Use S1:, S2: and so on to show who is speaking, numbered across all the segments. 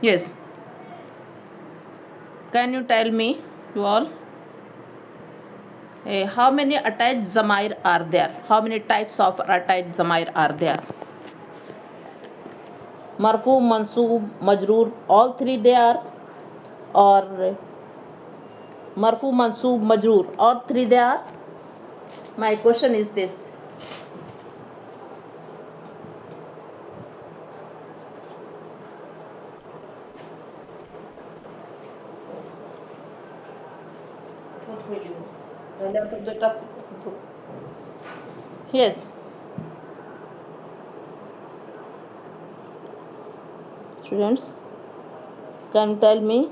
S1: Yes. Can you tell me, you all, how many attached zamir are there? How many types of attached zamir are there? Marfu, mansoob, majroor, all three they are, or marfu, mansoob, majroor, all three they are? My question is this. What will you? The left of the top. Yes, students, can you tell me?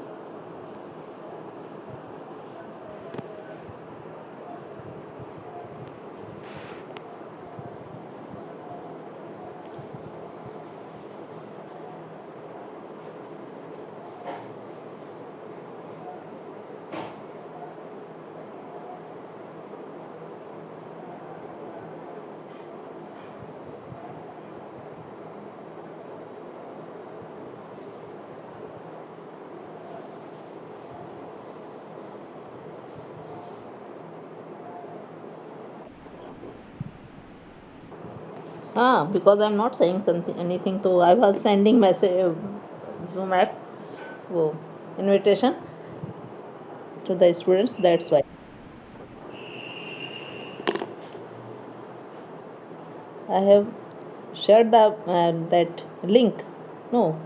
S1: Because I'm not saying something anything, so I was sending message Zoom app oh, invitation to the students. That's why I have shared the that link. No,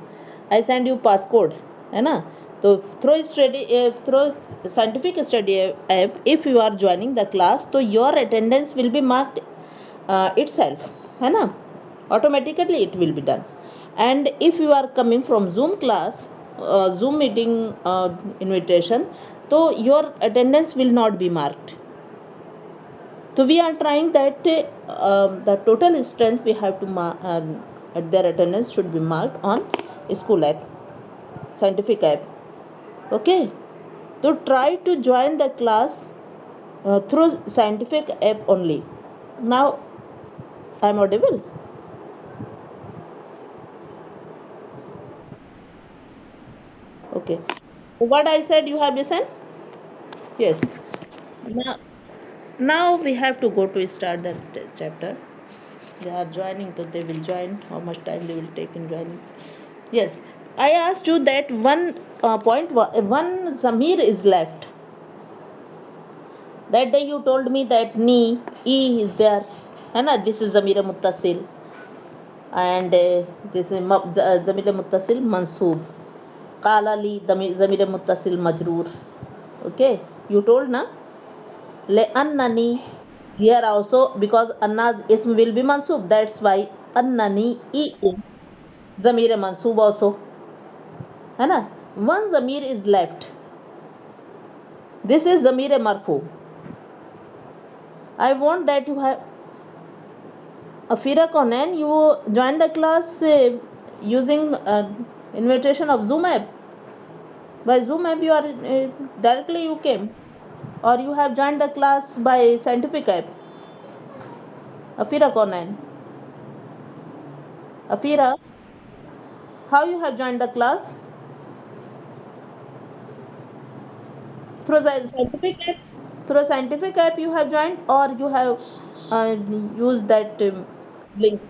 S1: I send you passcode, है ना? तो through scientific study app, if you are joining the class, तो your attendance will be marked itself, है ना? Automatically it will be done. And if you are coming from Zoom class, Zoom meeting invitation, so your attendance will not be marked. So we are trying that the total strength we have to at their attendance should be marked on school app, scientific app. Okay. So try to join the class through scientific app only. Now I'm audible. Okay. What I said you have listened? Yes. Now, now we have to go to start that chapter. They are joining, so they will join. How much time they will take in joining? Yes, I asked you that one point, one Zamir is left. That day you told me that ni, e is there. Hana, this is Zamir Muttasil. And this is Zamir Muttasil Mansoob. Qala li Zamir Muttasil Majroor. Okay, you told na? Le annani. Here also, because Anna's ism will be Mansoob. That's why annani e is Zamir Mansoob also. है ना? One zamir is left. This is zamir marfu. I want that you have Afira Konan, you join the class using invitation of Zoom app. By Zoom app you are directly you came, or you have joined the class by scientific app. Afira Konan. Afira, how you have joined the class? Through scientific app. Through scientific app you have joined, or you have used that link.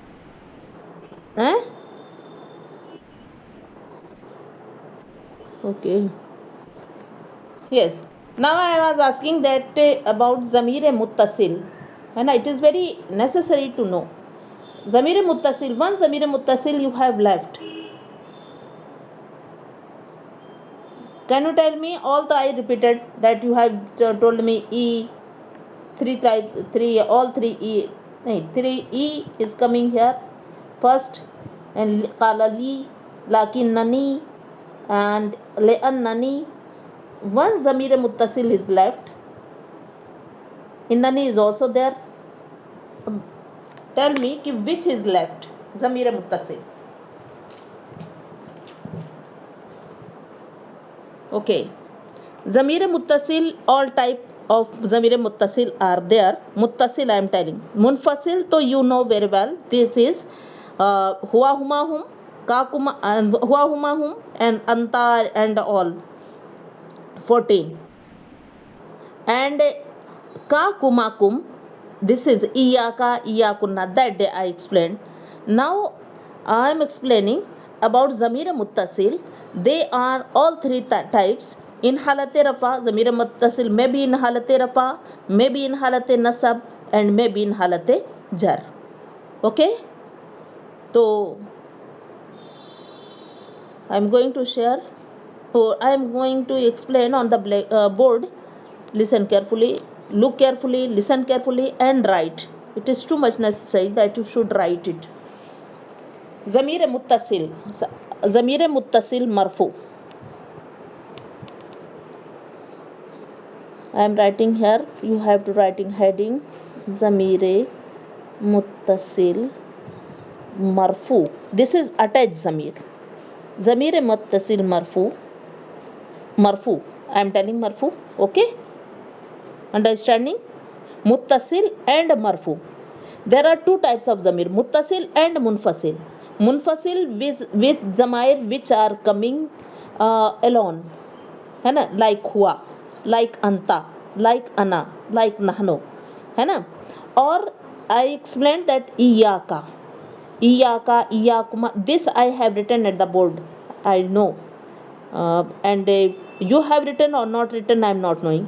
S1: Eh? Okay. Yes. Now I was asking that about Zamir Muttasil. And it is very necessary to know. Zamir Muttasil, one Zamir Muttasil you have left. Can you tell me all the I repeated that you have told me E, three types, three, all three E. No, three E is coming here first, and Qala li, Lakin nani, and Le'an nani. One Zamir Muttasil is left. Innani is also there. Tell me which is left. Zamir Muttasil. Okay. Zamir Muttasil, all type of Zamir Muttasil are there. Muttasil I am telling. Munfasil, so you know very well. This is Hua Huma Hum. Ka kuma Hua huma hum and anta and all 14. And ka kuma kum, this is iyaka iyakunna, that day I explained. Now I am explaining about zamir muttasil. They are all three types. In halate rafa, zamir muttasil may be in halate rafa, may be in halate nasab, and may be in halate jar. Okay, so I am going to share, or I am going to explain on the board. Listen carefully, look carefully, listen carefully, and write. It is too much necessary that you should write it. Zamir muttasil. Zamir muttasil marfu. I am writing here. You have to write in heading. Zamir muttasil marfu. This is attached zamir. Zamir muttasil marfu. Marfu. I am telling marfu. Okay. Understanding? Muttasil and marfu. There are two types of zamir, muttasil and munfasil. Munfasil with zamair which are coming alone, है ना, like हुआ, like anta, like ana, like nahnu, है ना. Or I explained that iyaka, iyaka, iyakuma. This I have written at the board. I know, and you have written or not written, I am not knowing.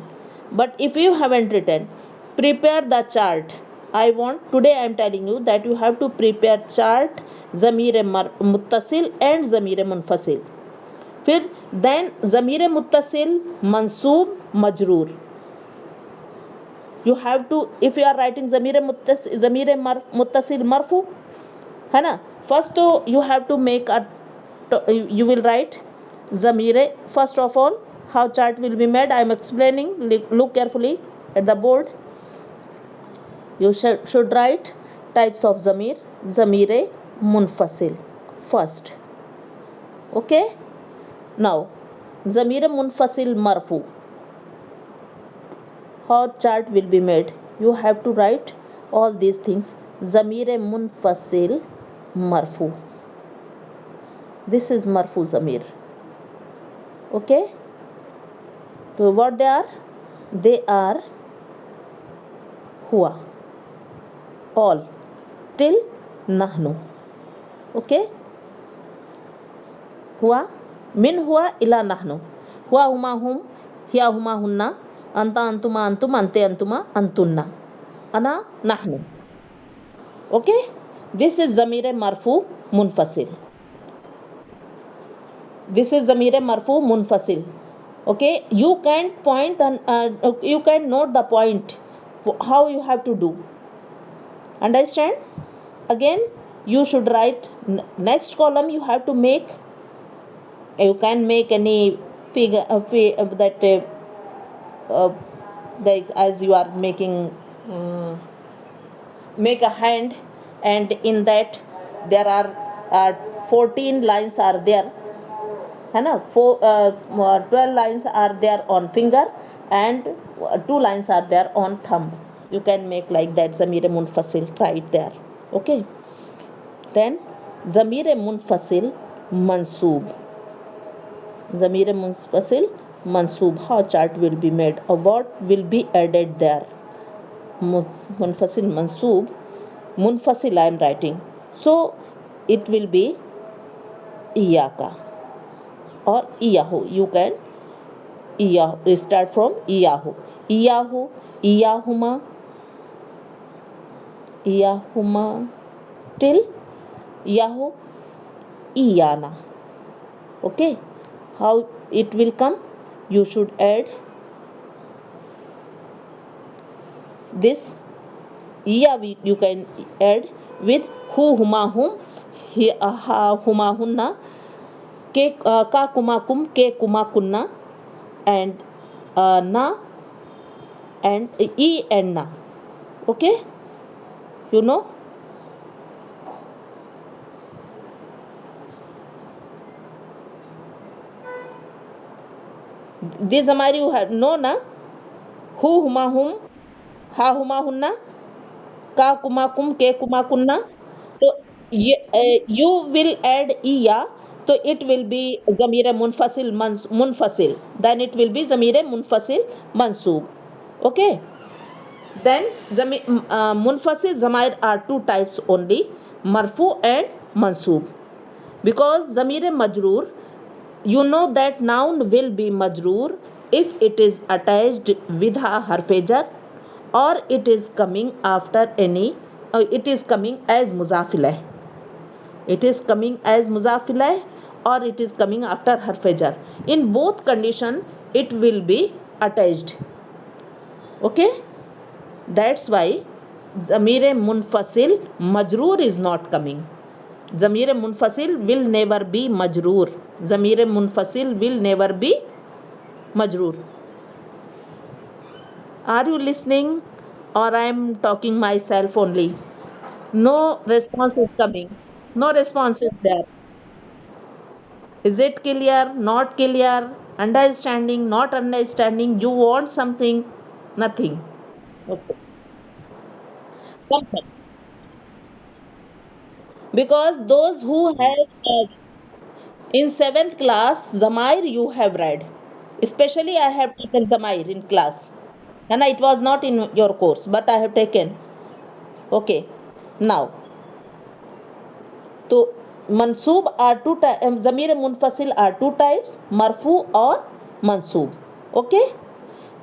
S1: But if you haven't written, prepare the chart. I want today I am telling you that you have to prepare chart zamir muttasil and zamir munfasil. फिर then zamir muttasil mansoob majroor. You have to, if you are writing zamir muttasil marfu, है ना. First तो you have to make a, you will write zamir. First of all, how chart will be made, I am explaining. Look carefully at the board. You should write types of zamir. Zamir munfasil first. Okay. Now zamir munfasil marfu. How chart will be made? You have to write all these things. Zamir munfasil marfu. This is marfu zamir. Okay. So what they are? They are हुआ, all till nahnu. Okay. हुआ, min हुआ ila nahnu. हुआ Huma hum, हिया हुमा हुन्ना, anta antuma antum, ante antuma antunna, ana nahnu. Okay. This is zamir marfu munfasil. This is zamir marfu munfasil. Okay, you can point and you can note the point how you have to do. Understand? Again, you should write next column. You have to make. You can make any figure that like as you are making. Make a hand, and in that there are 14 lines are there. है ना. 12 lines are there on finger and 2 lines are there on thumb. You can make like that. Zamir munfasil right there. Okay. Then zamir munfasil mansoob. Zamir munfasil mansoob. How chart will be made or what will be added there? Munfasil mansoob. Munfasil I am writing. So it will be iyaka or iyahu. You can iyahu, start from iyahu. Iyahu, iyahuma, iyahuma till iyahu, iyana. Okay. How it will come? You should add this iya. You can add with hu, huma, hum, ha, huma, hunna, ke, ka, kuma, kum, ke, kuma, kunna, and na, and e and na. Okay. You know. This हमारी you have no ना. Hu, huma, hum, ha, huma, hunna, का कुमा कुम के कुमा कुन्ना. तो You will add iya, so it will be zamir munfasil munfasil, then it will be zamir munfasil mansoob. Okay. Then munfasil zamair are two types only, marfu and mansoob. Because zamir majroor, you know that noun will be majroor if it is attached with a harfejar, or it is coming after any, it is coming as muzafilah, it is coming as muzafilah, or it is coming after harfejar. In both condition it will be attached. Okay. That's why zamir munfasil majroor is not coming. Zamir munfasil will never be majroor. Zamir munfasil will never be majroor. Are you listening, or I am talking myself only? No response is coming. No response is there. Is it clear? Not clear? Understanding? Not understanding? You want something? Nothing. Okay. Come. Because those who have in seventh class Zamair you have read, especially I have taken Zamair in class, and it was not in your course, but I have taken. Okay. Now, so mansoob are two types, zamir munfasil are two types, marfu or mansoob. Okay.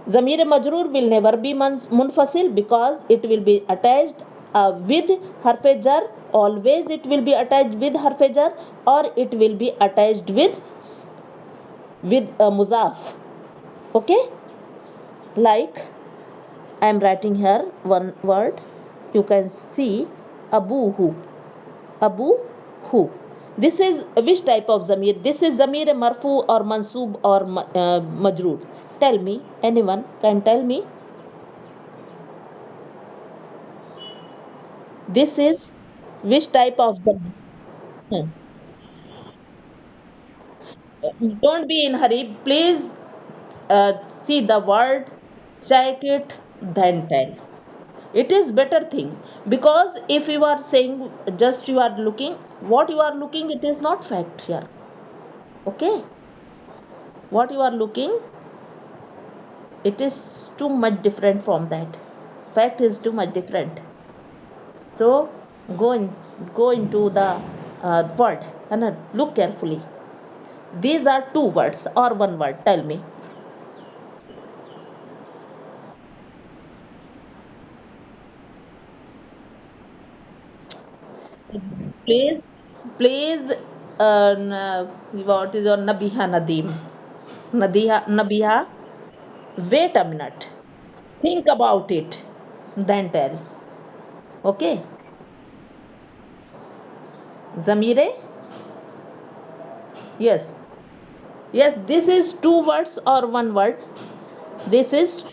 S1: Zamir majroor will never be munfasil because it will be attached with harfe jar. Always it will be attached with harfe jar, or it will be attached with muzaf. Okay. Like I am writing here one word. You can see abuhu. Abuhu. This is which type of zamir? This is zamir marfu or mansoob or majroor? Tell me. Anyone can tell me? This is which type of zamir? Hmm. Don't be in hurry. Please see the word, check it, then tell. It is better thing, because if you are saying just you are looking, what you are looking, it is not fact here. Okay. What you are looking, it is too much different from that. Fact is too much different. So go in, go into the word and look carefully. These are two words or one word. Tell me. Please, please. What is your Nabiha Nadim? Nabiha. Wait a minute. Think about it. Then tell. Okay. Zamire. Yes. Yes. This is two words or one word. This is.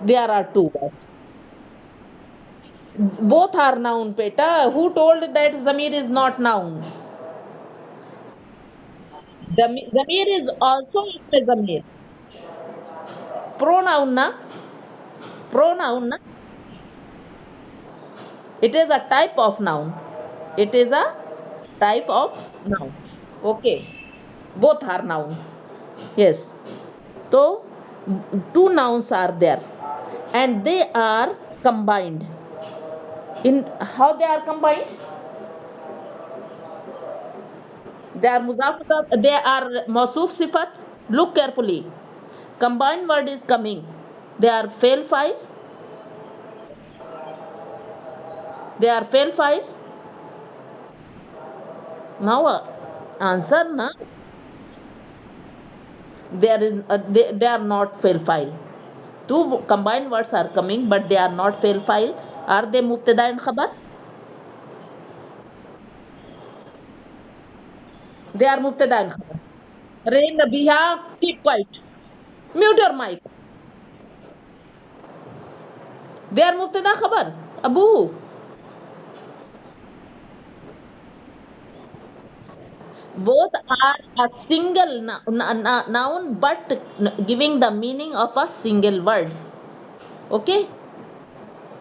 S1: There are two words. Both are noun, beta. Who told that Zamir is not noun? Zamir is also isme Zamir. Pronoun na? Pronoun na? It is a type of noun. It is a type of noun. Okay. Both are noun. Yes. So, two nouns are there. And they are combined. In how they are combined? They are muzaf, they are mausuf sifat. Look carefully. Combined word is coming. They are fail file. They are fail file. Now answer na. They are not fail file. Two combined words are coming, but they are not fail file. Are they mubtada and khabar? They are mubtada and khabar. Rain Nabiha, keep quiet. Mute your mic. They are mubtada khabar. Abu. Both are a single noun, but giving the meaning of a single word. Okay.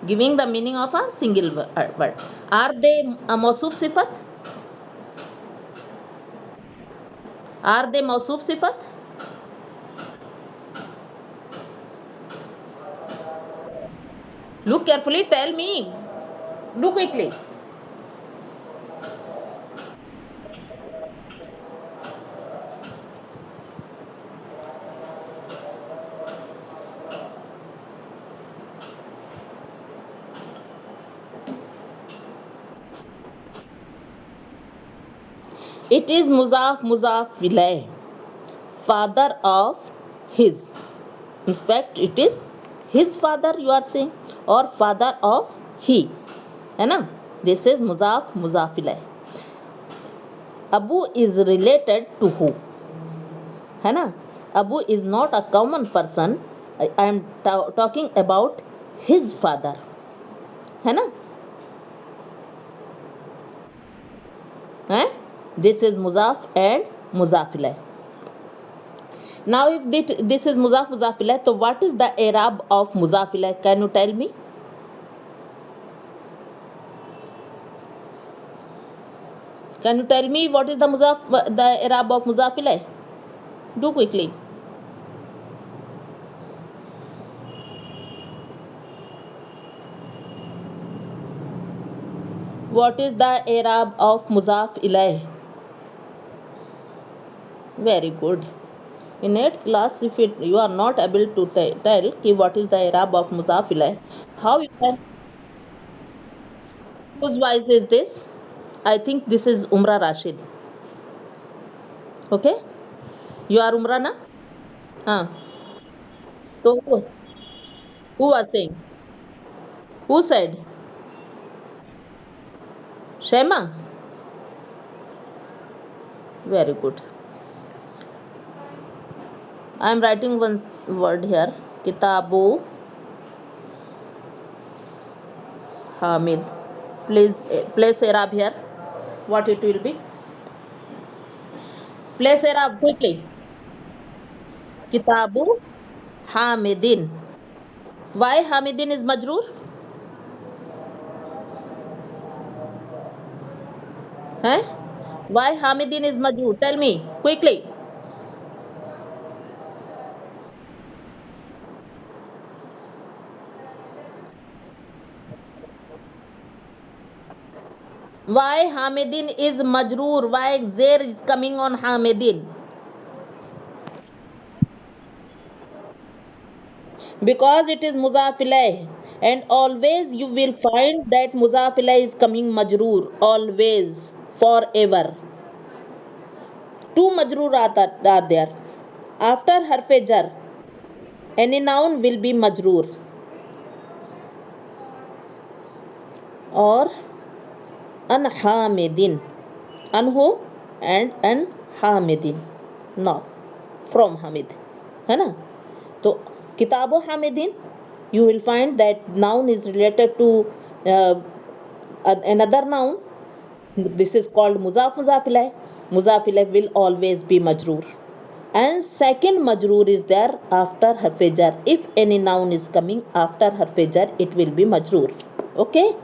S1: giving the meaning of a single word. Are they a mausuf sifat? Are they mausuf sifat? Look carefully, tell me. Do quickly. It is muzaf ilay, father of his. In fact, it is his father you are saying, or father of he. है ना? This is muzaf ilay. Abu is related to who? है ना? Abu is not a common person. I am talking about his father. है ना? This is muzaf and muzaf ilay. Now if this is muzaf ilay, so what is the i'rab of muzaf ilay? Can you tell me? Can you tell me what is the i'rab of muzaf ilay? Do quickly. What is the i'rab of muzaf ilay? Very good. In 8th class, if you are not able to tell what is the i'rab of muzaf ilay, how you can? Whose voice is this? I think this is Umra Rashid. Okay, you are Umra na? So who was saying? Who said? Shema. Very good. I am writing one word here. Kitabu Hamid. Please place i'rab here. What it will be? Place i'rab quickly. Kitabu Hamidin. Why Hamidin is majroor? Huh? Why Hamidin is majroor? Tell me quickly. Why Hamidin is majroor? Why Zair is coming on Hamidin? Because it is muzaf ilayh, and always you will find that muzaf ilayh is coming majroor, always, forever. Two majroor are there. After harfe jar, any noun will be majroor, or an hamidin, anhu and an hamidin, no, from hamid, है ना? तो किताबो hamidin, you will find that noun is related to uh, another noun. This is called muzaf ilayh. Muzaf ilayh will always be majroor, and second majroor is there after harf jar. If any noun is coming after harf jar, it will be majroor. Okay,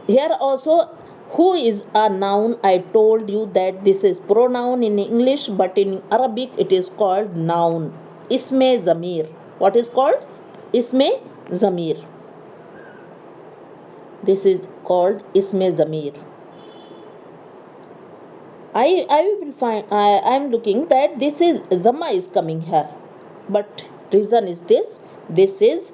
S1: here also, who is a noun? I told you that this is pronoun in English, but in Arabic it is called noun. Isme zamir. What is called? Isme zamir. This is called isme zamir. I will find, I am looking that this is zama is coming here, but reason is this. This is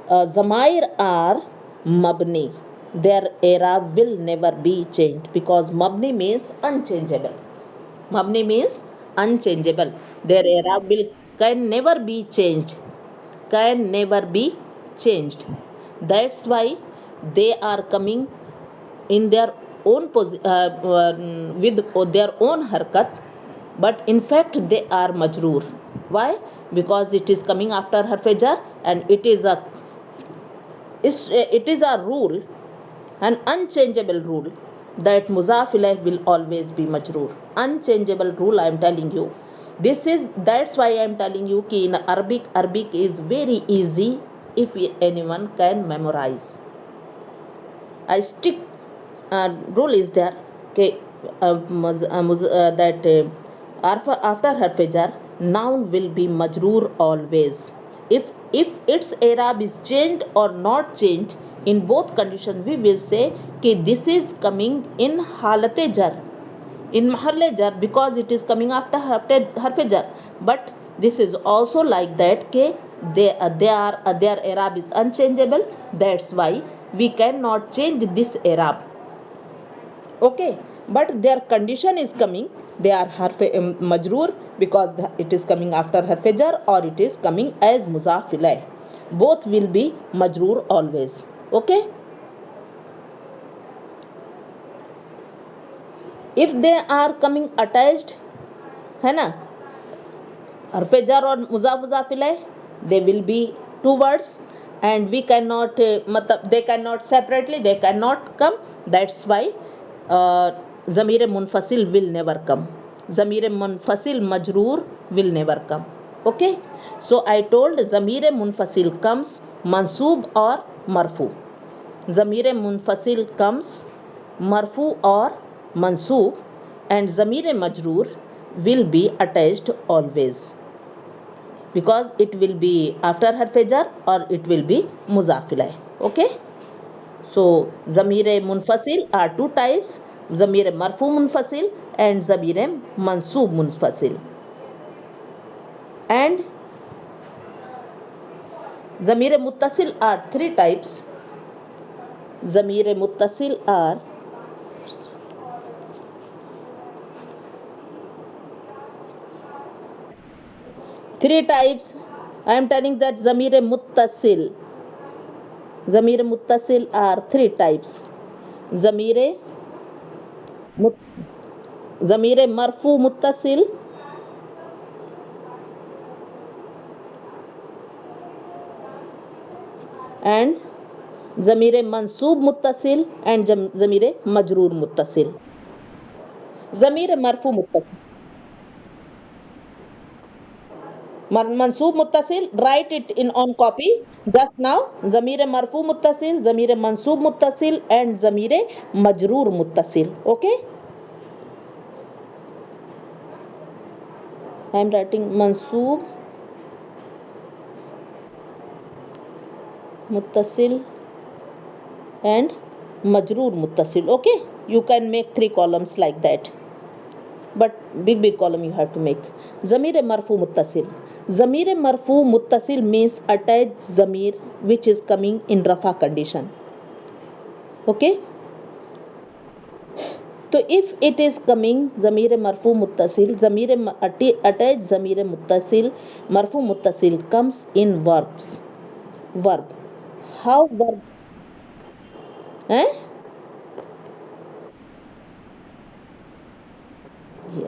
S1: zamair are mabni. Their i'rab will never be changed, because mabni means unchangeable. Mabni means unchangeable. Their i'rab will can never be changed. Can never be changed. That's why they are coming in their own with their own harkat, but in fact they are majroor. Why? Because it is coming after harf jar, and it is a rule, an unchangeable rule, that muzaf ilayh will always be majroor. Unchangeable rule, I am telling you. This is, that's why I am telling you ki in Arabic is very easy if anyone can memorize. A strict rule is there okay, that after harf noun will be majroor always. If its i'rab is changed or not changed, in both conditions we will say कि this is coming in हालत jar, in mahal jar, because it is coming after harf jar. But this is also like that ke their i'rab is unchangeable, that's why we cannot change this i'rab. Okay, but their condition is coming, they are harf majroor because it is coming after harf jar or it is coming as muzaf ilayh. Both will be majroor always. Okay, if they are coming attached है ना, हरफ jar और मुजाफ इलैह, they will be two words and we cannot मतलब they cannot separately, they cannot come, that's why Zamir मुनफसिल will never come, Zamir मुनफसिल मजरूर will never come. Okay, so I told Zamir मुनफसिल comes मंसूब और मरफू, ज़मीर मुनफसिल comes मरफू और मंसूब, and Zamir मजरूर will be attached always because it will be after harf jar or it will be muzaf ilayh. Okay, so Zamir मुनफसिल are two types, Zamir मरफू मुनफसिल and Zamir मंसूब मुनफसिल. And ज़मीर मुत्तसिल are three types, ज़मीर मुत्तसिल are three types. I am telling that ज़मीर मुत्तसिल are three types, ज़मीर मरफू मुत्तसिल, and ज़मीर मंसूब मुत्तसिल and ज़मीर मजरूर मुत्तसिल. ज़मीर मरफू मुत्तसिल, मंसूब मुत्तसिल, write it in on copy just now, ज़मीर मरफू मुत्तसिल, ज़मीर मंसूब मुत्तसिल and ज़मीर मजरूर मुत्तसिल. Okay, I am writing मंसूब मुत्तसिल and majroor muttasil. Okay, you can make three columns like that, but big column you have to make. ज़मीर मरफू मुत्तसिल, ज़मीर मरफू मुत्तसिल means attached Zamir which is coming in rafa condition. Okay, तो if it is coming ज़मीर मरफू मुत्तसिल, ज़मीर attached ज़मीर मुत्तसिल मरफू मुत्तसिल comes in verbs. Verb, how verb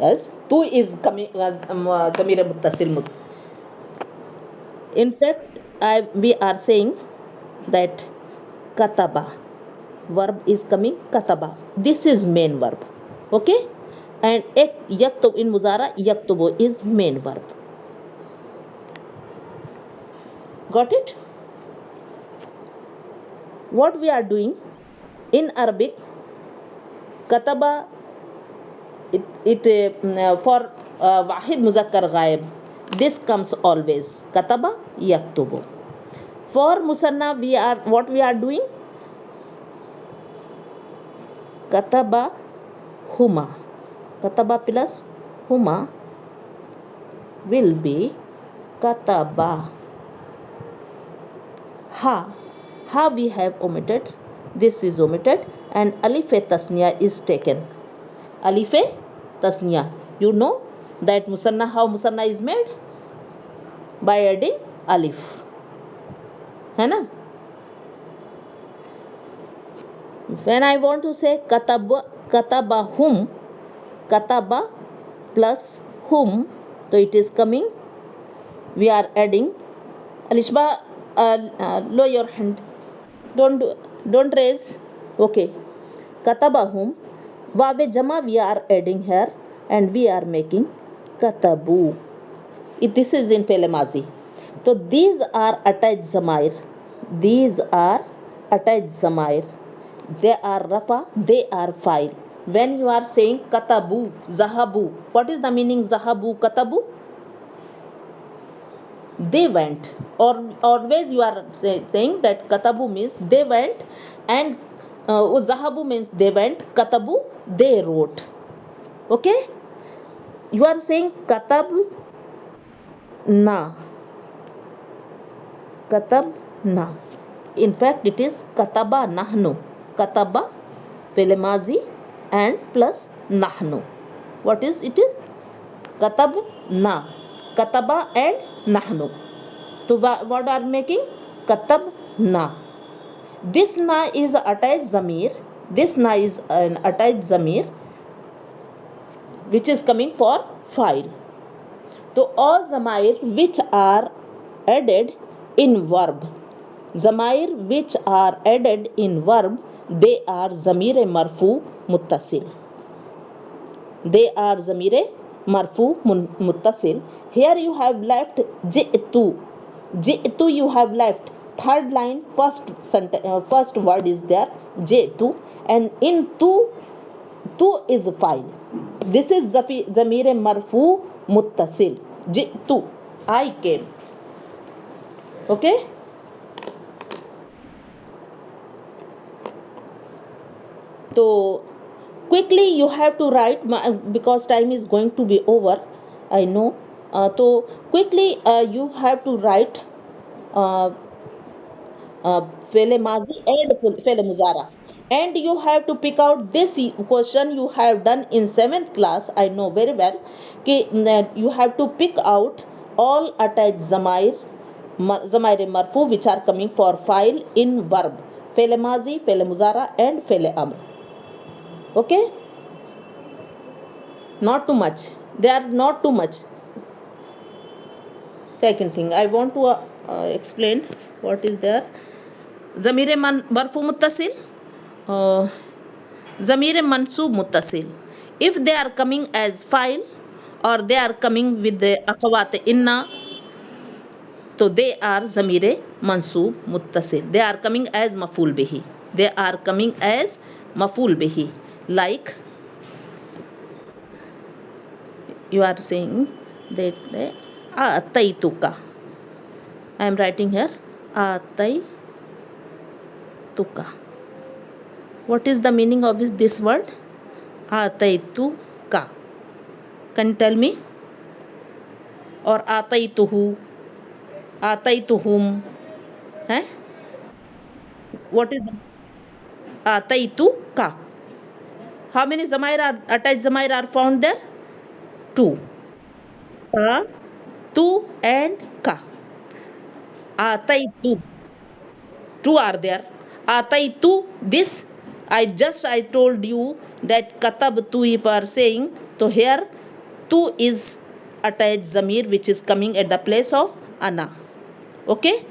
S1: yes, tu is coming as ज़मीर मुत्तसिल. In fact, we are saying that kataba verb is coming kataba, this is main verb. Okay, and ek yaktub in muzara yaktubu is main verb. Got it? What we are doing in Arabic, kataba it for wahid muzakkar ghaib, this comes always kataba yaktubu. For musanna what we are doing, kataba huma, kataba plus huma will be kataba. Ha we have omitted, this is omitted, and alif tasniya is taken. Alif tasniya, you know that musanna, how musanna is made? By adding alif, है ना? When I want to say katabahum, kataba plus hum, so it is coming, we are adding. Alishba, lower your hand, don't raise. Okay, katabahum, wawe jama we are adding here and we are making katabu. This is in Fe'l Mazi. So these are attached zamair These are attached zamair. They are rafa, they are fa'il. When you are saying katabu, zahabu, what is the meaning zahabu, katabu? They went. Or always you are saying that katabu means they went, and zahabu means they went, katabu they wrote. Okay, you are saying katab na, katab na. In fact it is kataba nahnu. Kataba fele mazi and plus nahnu. What is it is katab na, kataba and nahnu. So what are making katab na. This na is attached zamir. This na is an attached zamir which is coming for fa'il. So all zamair which are added in verb, zamair which are added in verb, they are zamir marfu muttasil. They are zamir marfu muttasil. Here you have left ji'tu. Ji'tu you have left. Third line, first word is there, ji'tu, and in tu is fa'il. This is zamir marfu muttasil. Ji'tu, I came. Okay. So quickly you have to write, because time is going to be over, I know. So quickly you have to write fele mazi and fele muzara, and you have to pick out this question you have done in 7th class. I know very well that you have to pick out all attached zamair marfu which are coming for fa'il in verb, fele mazi, fele muzara and fele amr. Okay, not too much, they are not too much. Second thing I want to explain what is there. ज़मीर मरफू मुत्तसिल, ज़मीर मंसूब मुत्तसिल. If they are coming as fa'il or they are coming with the अखवात इन्ना, तो they are ज़मीर मंसूब मुत्तसिल. They are coming as मफूल बिही. They are coming as मफूल बिही. Like you are saying that ataytuka. I am writing here ataytuka. What is the meaning of this word ataytuka? Can you tell me? Or ataytuhu, ataytuhum, eh? What is ataytuka? How many zamair are attached zamair are found there? 2. Ka, tu and ka. Ataitu, 2 are there. Ataitu, this I told you that katabtu, if you are saying, so here 2 is attached zamir which is coming at the place of ana. Okay,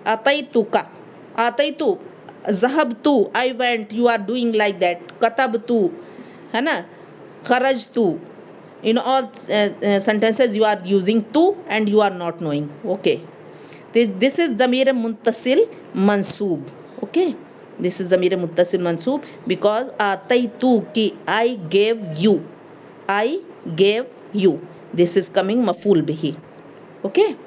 S1: ataituka, ataitu, zahabtu, I went, you are doing like that. Katabtu, है ना, kharajtu. In all sentences you are using tu and you are not knowing. Okay, this is zamir muttasil mansoob. Okay, this is zamir muttasil mansoob because ataitu ki, I gave you, I gave you. This is coming maful bihi. Okay,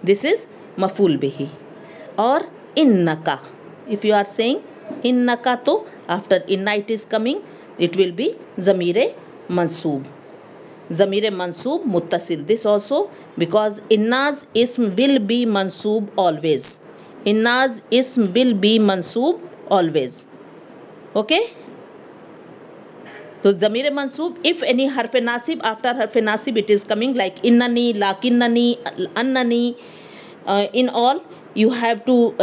S1: this is maful bihi. Or innaka, if you are saying innaka, to after inna it is coming, it will be zamir mansoob. Zamir mansoob muttasil. This also because inna's ism will be mansoob always. Inna's ism will be mansoob always. Okay, so zamir mansoob, if any harf nasib, after harf nasib it is coming like innani, lakinnani, annani, in all you have to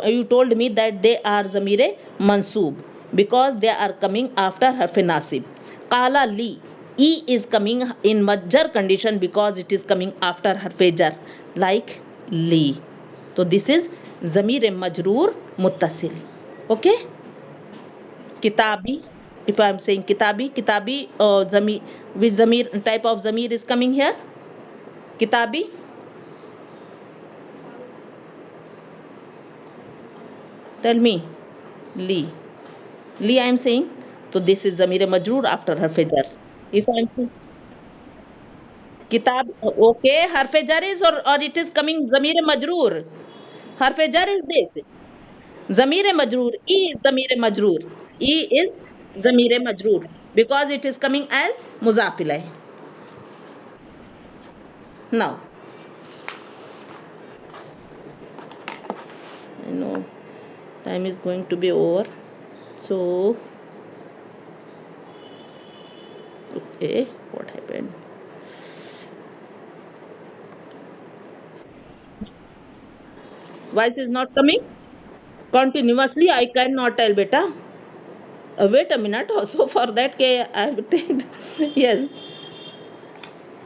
S1: you told me that they are zamir mansoob because they are coming after harf nasib. Qala li, e is coming in majjar condition because it is coming after harf jar like li. So this is zamir majroor muttasil. Okay, kitabi, if I am saying kitabi, zamir, which zamir type of zamir is coming here? Kitabi, Tell me. Li. Li I am saying. So this is Zamir Majroor after Harf Jar. If I am saying Kitab, okay, Harf Jar is or it is coming Zamir Majroor. Harf Jar is this. Zamir Majroor. E is Zamir Majroor. E is Zamir Majroor because it is coming as Muzafilai. Now, I know time is going to be over. So, okay, what happened? Voice is not coming continuously. I cannot tell, beta. Wait a minute. Also, for that, I have taken. Yes,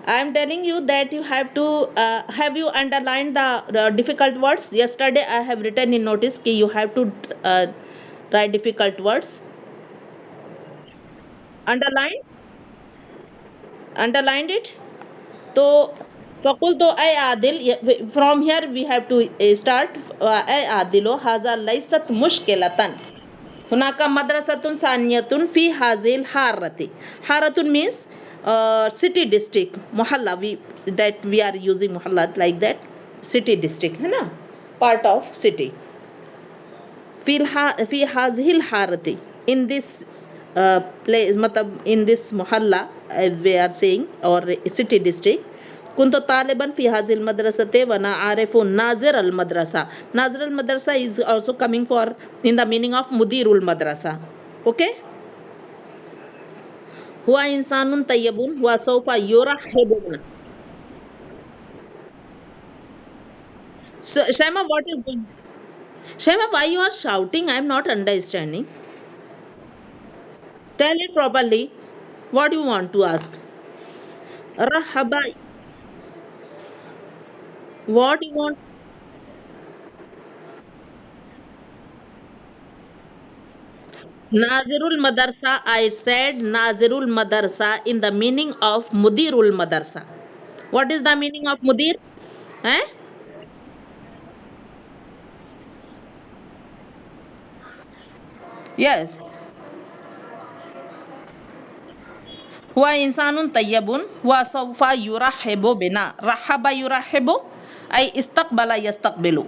S1: I am telling you that you have to. Have you underlined the difficult words? Yesterday, I have written in notice that you have to write difficult words. Underline, underlined it. So, فقلت أي عادل from here we have to start أي عادل هذا ليست مشكلة هناك مدرسة ثانية في هذه الحارة حارة means city district محلة that we are using محلة like that city district है ना part of city في هذه الحارة in this place मतलब in this محلة as we are saying or city district كنت طالبا في هذه المدرسة وأنا أعرف ناظر المدرسة ناظر المدرسة is also coming for in the meaning of مدير المدرسة okay هو إنسان طيب وسوف يرحب بنا so, Shaima what is going Shaima why you are shouting I am not understanding tell it properly what you want to ask رحب what you want Nazirul Madarsa, I said Nazirul Madarsa in the meaning of Mudirul Madarsa. What is the meaning of Mudir? Eh? Yes. هو إنسان طيب وسوف يرحب بنا. رحب يرحب أي استقبل يستقبل.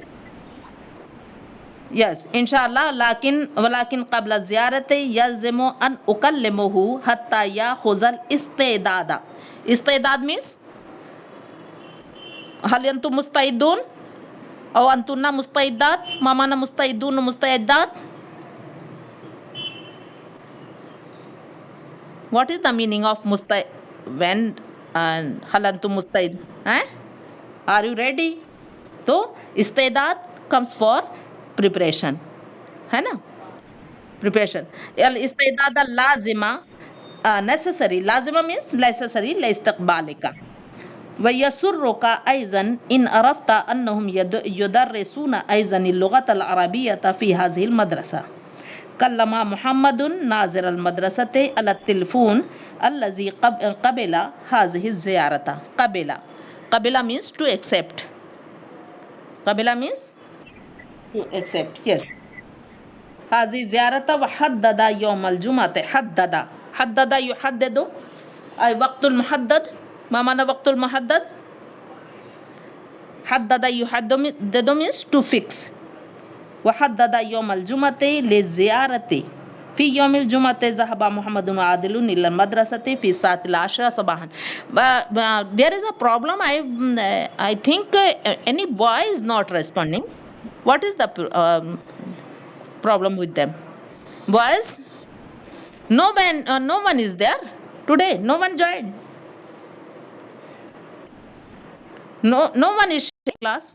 S1: Yes, inshallah. ولكن قبل الزيارة يلزم أن أكلمه حتى يأخذ الاستعداد. استعداد means هل أنتم مستعدون؟ أو أنتن مستعدات؟ ما معنى مستعدون ومستعدات؟ What is the meaning of musta'id? When and hal antum musta'id? Eh? Are you ready? So, istidat comes for preparation. है ना? Preparation. الاستعداد اللازمة necessary. لازمة means necessary لاستقبالك. ويسرك أيضا إن عرفت أنهم يدرسون أيضا اللغة العربية في هذه المدرسة. كلم محمد ناظر المدرسة على التلفون الذي قبل هذه الزيارة. قبل means to accept. قبل means to accept. Yes. هذه الزيارة وحدد يوم الجمعة. حدد يحدد أي وقت المحدد. ما معنى وقت المحدد؟ حدد يحدد means to fix. وحدد يوم الجمعة للزيارة. في يوم الجمعة ذهب محمد وعادل إلى المدرسة في الساعة 10 صباحا. There is a problem. I think any boy is not responding. What is the problem with them? Boys? No one is there today. No one joined. No one is in class.